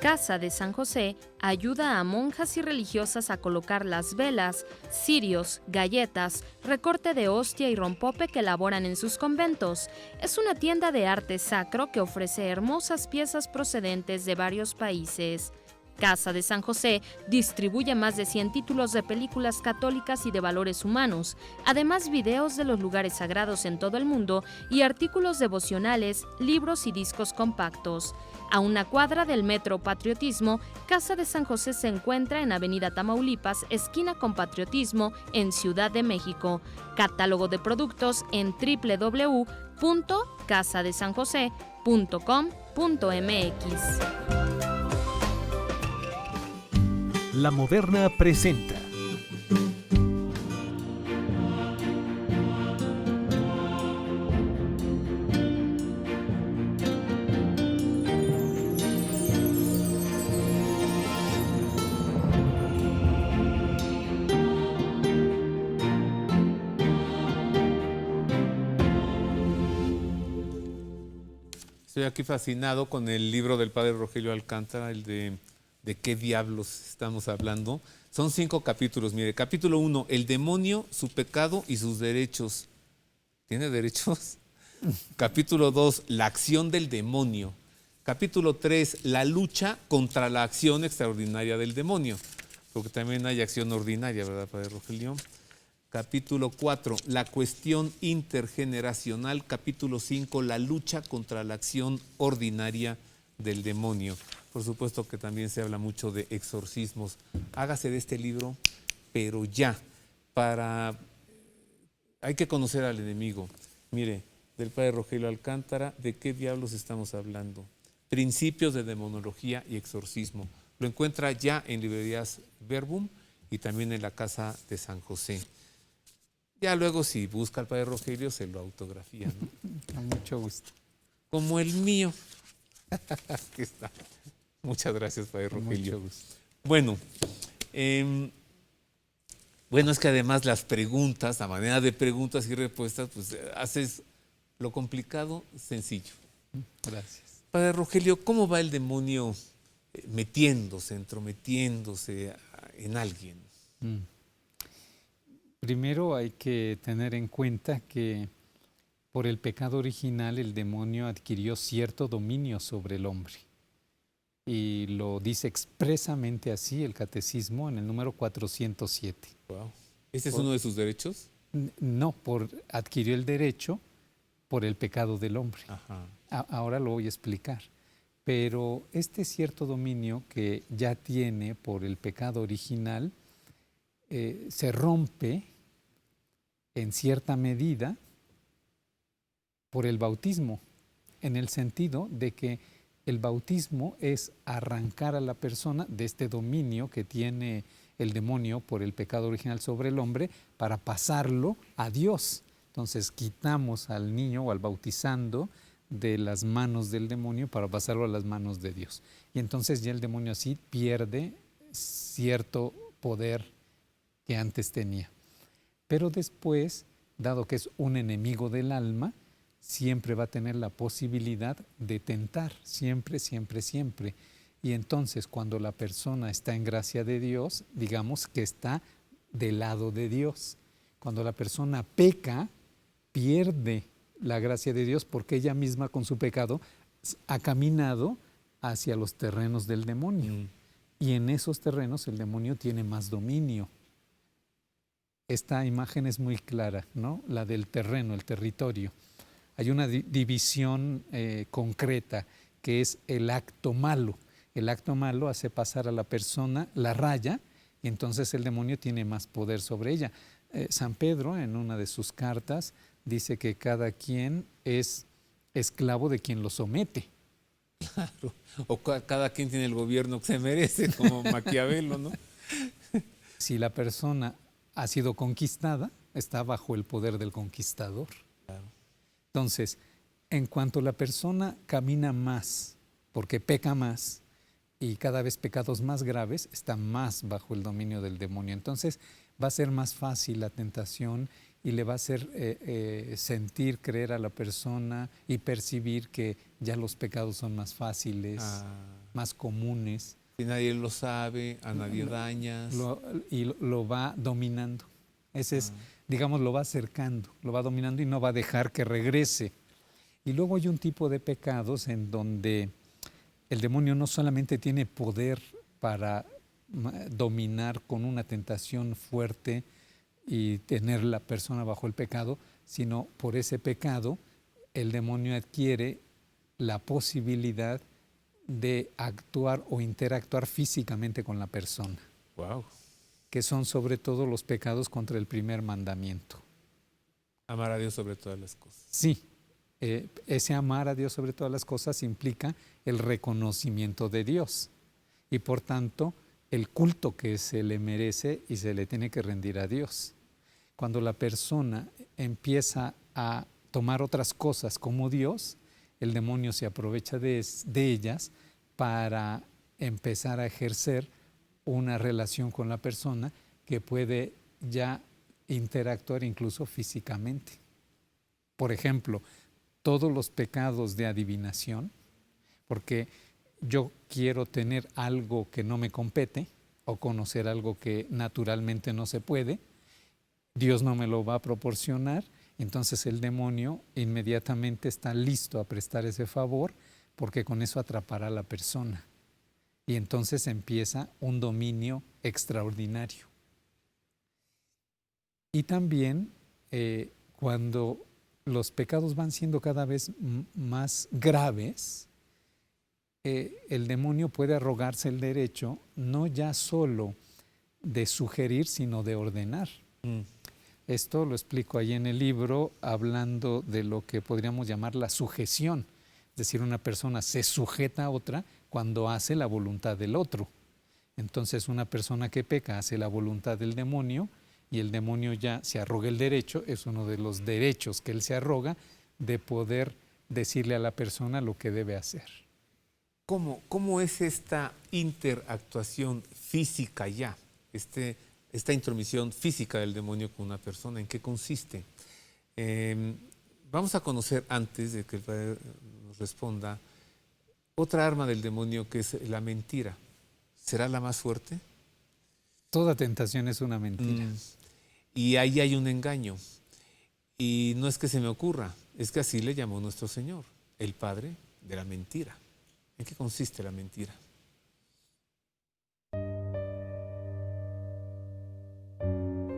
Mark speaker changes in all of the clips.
Speaker 1: Casa de San José ayuda a monjas y religiosas a colocar las velas, cirios, galletas, recorte de hostia y rompope que elaboran en sus conventos. Es una tienda de arte sacro que ofrece hermosas piezas procedentes de varios países. Casa de San José distribuye más de 100 títulos de películas católicas y de valores humanos, además videos de los lugares sagrados en todo el mundo y artículos devocionales, libros y discos compactos. A una cuadra del Metro Patriotismo, Casa de San José se encuentra en Avenida Tamaulipas, esquina con Patriotismo, en Ciudad de México. Catálogo de productos en www.casadesanjose.com.mx.
Speaker 2: La Moderna presenta.
Speaker 3: Estoy aquí fascinado con el libro del padre Rogelio Alcántara, el de qué diablos estamos hablando. Son 5 capítulos, mire. Capítulo 1, el demonio, su pecado y sus derechos. ¿Tiene derechos? Capítulo 2, la acción del demonio. Capítulo 3, la lucha contra la acción extraordinaria del demonio. Porque también hay acción ordinaria, ¿verdad, padre Rogelio? Capítulo 4, la cuestión intergeneracional. Capítulo 5, la lucha contra la acción ordinaria del demonio. Por supuesto que también se habla mucho de exorcismos. Hágase de este libro, pero ya, hay que conocer al enemigo. Mire, del padre Rogelio Alcántara, ¿de qué diablos estamos hablando? Principios de demonología y exorcismo. Lo encuentra ya en librerías Verbum y también en la Casa de San José. Ya luego, si busca al padre Rogelio, se lo autografía, ¿no?
Speaker 4: Con mucho gusto.
Speaker 3: Como el mío. Aquí está. Muchas gracias, padre Rogelio.
Speaker 4: Mucho gusto.
Speaker 3: Bueno, es que además las preguntas, la manera de preguntas y respuestas, pues haces lo complicado sencillo.
Speaker 4: Gracias.
Speaker 3: Padre Rogelio, ¿cómo va el demonio entrometiéndose en alguien?
Speaker 4: Primero hay que tener en cuenta que por el pecado original el demonio adquirió cierto dominio sobre el hombre. Y lo dice expresamente así el Catecismo en el número 407.
Speaker 3: Wow. ¿Este es uno de sus derechos?
Speaker 4: No, adquirió el derecho por el pecado del hombre.
Speaker 3: Ajá.
Speaker 4: Ahora lo voy a explicar. Pero este cierto dominio que ya tiene por el pecado original se rompe en cierta medida por el bautismo, en el sentido de que el bautismo es arrancar a la persona de este dominio que tiene el demonio por el pecado original sobre el hombre para pasarlo a Dios. Entonces quitamos al niño o al bautizando de las manos del demonio para pasarlo a las manos de Dios. Y entonces ya el demonio así pierde cierto poder que antes tenía. Pero después, dado que es un enemigo del alma, siempre va a tener la posibilidad de tentar, siempre, siempre, siempre. Y entonces cuando la persona está en gracia de Dios, digamos que está del lado de Dios. Cuando la persona peca, pierde la gracia de Dios porque ella misma con su pecado ha caminado hacia los terrenos del demonio. Y en esos terrenos el demonio tiene más dominio. Esta imagen es muy clara, ¿no? La del terreno, el territorio. Hay una división concreta que es el acto malo. El acto malo hace pasar a la persona la raya y entonces el demonio tiene más poder sobre ella. San Pedro, en una de sus cartas, dice que cada quien es esclavo de quien lo somete.
Speaker 3: Claro, o cada quien tiene el gobierno que se merece, como Maquiavelo, ¿no?
Speaker 4: Si la persona ha sido conquistada, está bajo el poder del conquistador.
Speaker 3: Claro.
Speaker 4: Entonces, en cuanto la persona camina más, porque peca más, y cada vez pecados más graves, está más bajo el dominio del demonio. Entonces, va a ser más fácil la tentación y le va a hacer sentir, creer a la persona y percibir que ya los pecados son más fáciles, más comunes.
Speaker 3: Si nadie lo sabe, a nadie dañas.
Speaker 4: Lo va dominando. Ese es, digamos, lo va acercando, lo va dominando y no va a dejar que regrese. Y luego hay un tipo de pecados en donde el demonio no solamente tiene poder para dominar con una tentación fuerte y tener la persona bajo el pecado, sino por ese pecado el demonio adquiere la posibilidad de actuar o interactuar físicamente con la persona.
Speaker 3: Wow.
Speaker 4: Que son sobre todo los pecados contra el primer mandamiento.
Speaker 3: Amar a Dios sobre todas las cosas.
Speaker 4: Sí, ese amar a Dios sobre todas las cosas implica el reconocimiento de Dios y por tanto el culto que se le merece y se le tiene que rendir a Dios. Cuando la persona empieza a tomar otras cosas como Dios, el demonio se aprovecha de ellas para empezar a ejercer una relación con la persona que puede ya interactuar incluso físicamente. Por ejemplo, todos los pecados de adivinación, porque yo quiero tener algo que no me compete o conocer algo que naturalmente no se puede, Dios no me lo va a proporcionar, entonces el demonio inmediatamente está listo a prestar ese favor porque con eso atrapará a la persona. Y entonces empieza un dominio extraordinario. Y también cuando los pecados van siendo cada vez más graves, el demonio puede arrogarse el derecho no ya solo de sugerir, sino de ordenar. Esto lo explico ahí en el libro hablando de lo que podríamos llamar la sujeción. Es decir, una persona se sujeta a otra cuando hace la voluntad del otro. Entonces una persona que peca hace la voluntad del demonio y el demonio ya se arroga el derecho, es uno de los derechos que él se arroga de poder decirle a la persona lo que debe hacer.
Speaker 3: ¿Cómo es esta interactuación física ya? Esta intromisión física del demonio con una persona, ¿en qué consiste? Vamos a conocer, antes de que el Padre nos responda, otra arma del demonio que es la mentira. ¿Será la más fuerte?
Speaker 4: Toda tentación es una mentira.
Speaker 3: Y ahí hay un engaño. Y no es que se me ocurra, es que así le llamó nuestro Señor, el padre de la mentira. ¿En qué consiste la mentira?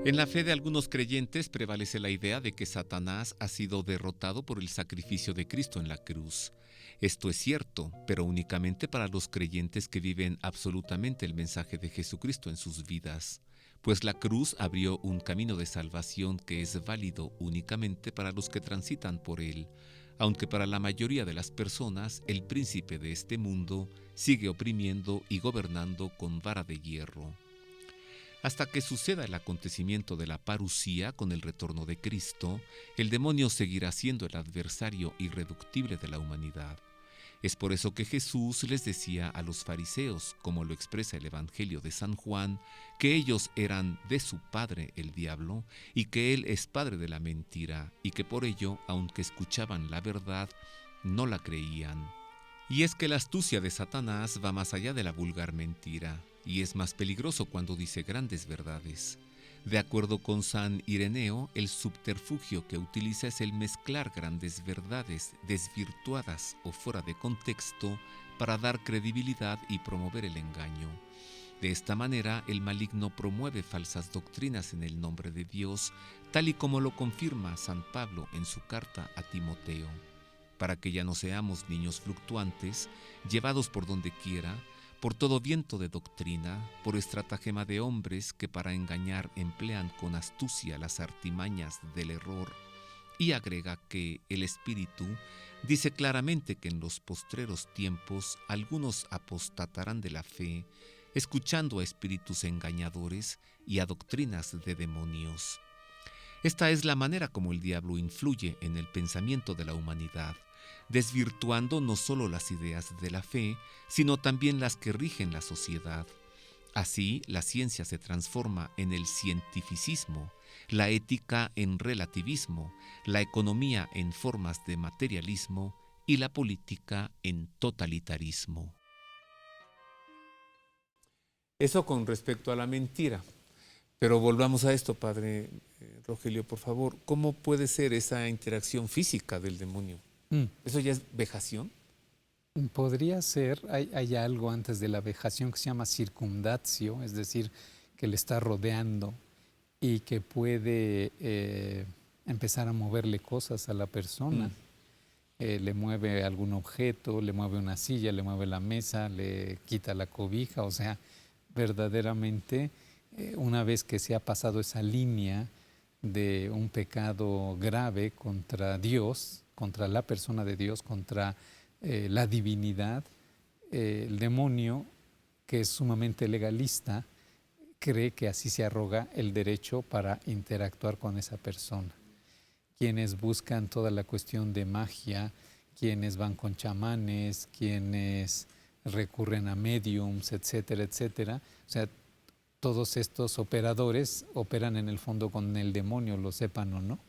Speaker 5: En la fe de algunos creyentes prevalece la idea de que Satanás ha sido derrotado por el sacrificio de Cristo en la cruz. Esto es cierto, pero únicamente para los creyentes que viven absolutamente el mensaje de Jesucristo en sus vidas, pues la cruz abrió un camino de salvación que es válido únicamente para los que transitan por él, aunque para la mayoría de las personas el príncipe de este mundo sigue oprimiendo y gobernando con vara de hierro. Hasta que suceda el acontecimiento de la parusía con el retorno de Cristo, el demonio seguirá siendo el adversario irreductible de la humanidad. Es por eso que Jesús les decía a los fariseos, como lo expresa el Evangelio de San Juan, que ellos eran de su padre el diablo y que él es padre de la mentira y que por ello, aunque escuchaban la verdad, no la creían. Y es que la astucia de Satanás va más allá de la vulgar mentira y es más peligroso cuando dice grandes verdades. De acuerdo con San Ireneo, el subterfugio que utiliza es el mezclar grandes verdades desvirtuadas o fuera de contexto para dar credibilidad y promover el engaño. De esta manera, el maligno promueve falsas doctrinas en el nombre de Dios, tal y como lo confirma San Pablo en su carta a Timoteo, para que ya no seamos niños fluctuantes, llevados por donde quiera, por todo viento de doctrina, por estratagema de hombres que para engañar emplean con astucia las artimañas del error, y agrega que el Espíritu dice claramente que en los postreros tiempos algunos apostatarán de la fe, escuchando a espíritus engañadores y a doctrinas de demonios. Esta es la manera como el diablo influye en el pensamiento de la humanidad, desvirtuando no solo las ideas de la fe, sino también las que rigen la sociedad. Así, la ciencia se transforma en el cientificismo, la ética en relativismo, la economía en formas de materialismo y la política en totalitarismo.
Speaker 3: Eso con respecto a la mentira. Pero volvamos a esto, padre Rogelio, por favor. ¿Cómo puede ser esa interacción física del demonio? ¿Eso ya es vejación?
Speaker 4: Podría ser, hay algo antes de la vejación que se llama circundatio, es decir, que le está rodeando y que puede empezar a moverle cosas a la persona. Le mueve algún objeto, le mueve una silla, le mueve la mesa, le quita la cobija, o sea, verdaderamente una vez que se ha pasado esa línea de un pecado grave contra Dios, contra la persona de Dios, contra la divinidad, el demonio, que es sumamente legalista, cree que así se arroga el derecho para interactuar con esa persona. Quienes buscan toda la cuestión de magia, quienes van con chamanes, quienes recurren a mediums, etcétera, etcétera. O sea, todos estos operadores operan en el fondo con el demonio, lo sepan o no.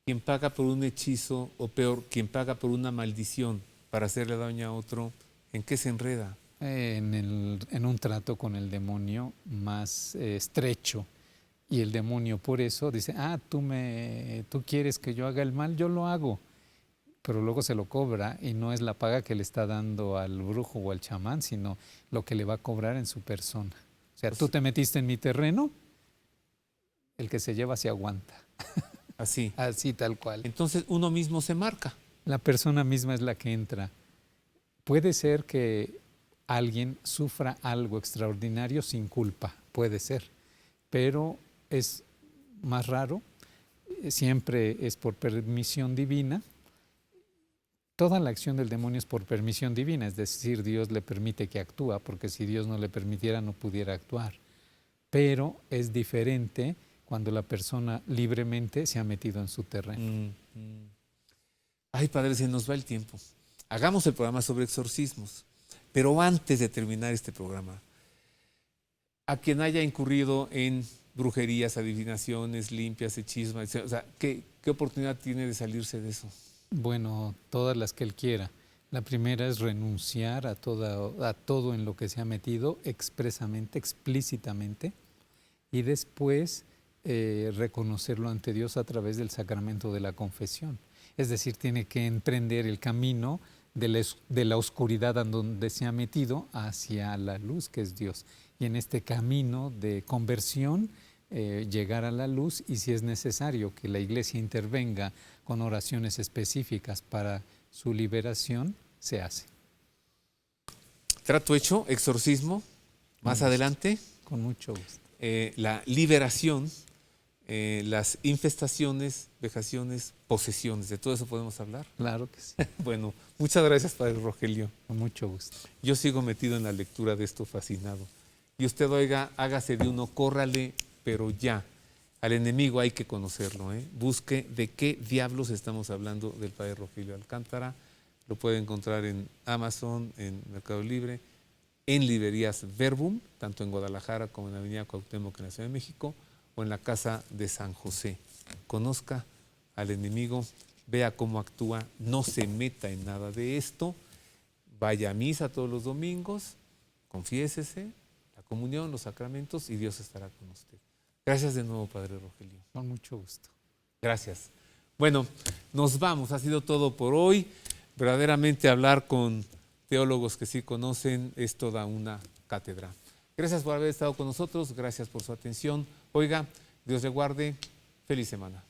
Speaker 3: Quien paga por un hechizo, o peor, quien paga por una maldición para hacerle daño a otro, ¿en qué se enreda?
Speaker 4: En un trato con el demonio más estrecho. Y el demonio por eso dice, tú quieres que yo haga el mal, yo lo hago. Pero luego se lo cobra y no es la paga que le está dando al brujo o al chamán, sino lo que le va a cobrar en su persona. O sea, tú te metiste en mi terreno, el que se lleva se aguanta.
Speaker 3: Así.
Speaker 4: Así tal cual.
Speaker 3: Entonces uno mismo se marca.
Speaker 4: La persona misma es la que entra. Puede ser que alguien sufra algo extraordinario sin culpa, puede ser, pero es más raro, siempre es por permisión divina. Toda la acción del demonio es por permisión divina, es decir, Dios le permite que actúa, porque si Dios no le permitiera no pudiera actuar. Pero es diferente cuando la persona libremente se ha metido en su terreno.
Speaker 3: Ay, padre, se nos va el tiempo. Hagamos el programa sobre exorcismos. Pero antes de terminar este programa, a quien haya incurrido en brujerías, adivinaciones, limpias, hechismas, o sea, ¿qué oportunidad tiene de salirse de eso?
Speaker 4: Bueno, todas las que él quiera. La primera es renunciar a todo en lo que se ha metido expresamente, explícitamente, y después reconocerlo ante Dios a través del sacramento de la confesión. Es decir, tiene que emprender el camino de la oscuridad en donde se ha metido hacia la luz que es Dios. Y en este camino de conversión llegar a la luz, y si es necesario que la Iglesia intervenga con oraciones específicas para su liberación, se hace.
Speaker 3: Trato hecho, exorcismo, más adelante.
Speaker 4: Con mucho gusto.
Speaker 3: La liberación, las infestaciones, vejaciones, posesiones, ¿de todo eso podemos hablar?
Speaker 4: Claro que sí.
Speaker 3: Bueno, muchas gracias, padre Rogelio.
Speaker 4: Con mucho gusto.
Speaker 3: Yo sigo metido en la lectura de esto, fascinado. Y usted, oiga, hágase de uno, córrale, pero ya. Al enemigo hay que conocerlo, ¿eh? Busque de qué diablos estamos hablando del padre Rogelio Alcántara. Lo puede encontrar en Amazon, en Mercado Libre, en librerías Verbum, tanto en Guadalajara como en la Avenida Cuauhtémoc en la Ciudad de México, o en la Casa de San José. Conozca al enemigo, vea cómo actúa, no se meta en nada de esto, vaya a misa todos los domingos, confiésese, la comunión, los sacramentos, y Dios estará con usted. Gracias de nuevo, padre Rogelio.
Speaker 4: Con mucho gusto.
Speaker 3: Gracias. Bueno, nos vamos, ha sido todo por hoy. Verdaderamente hablar con teólogos que sí conocen es toda una cátedra. Gracias por haber estado con nosotros, gracias por su atención. Oiga, Dios le guarde, feliz semana.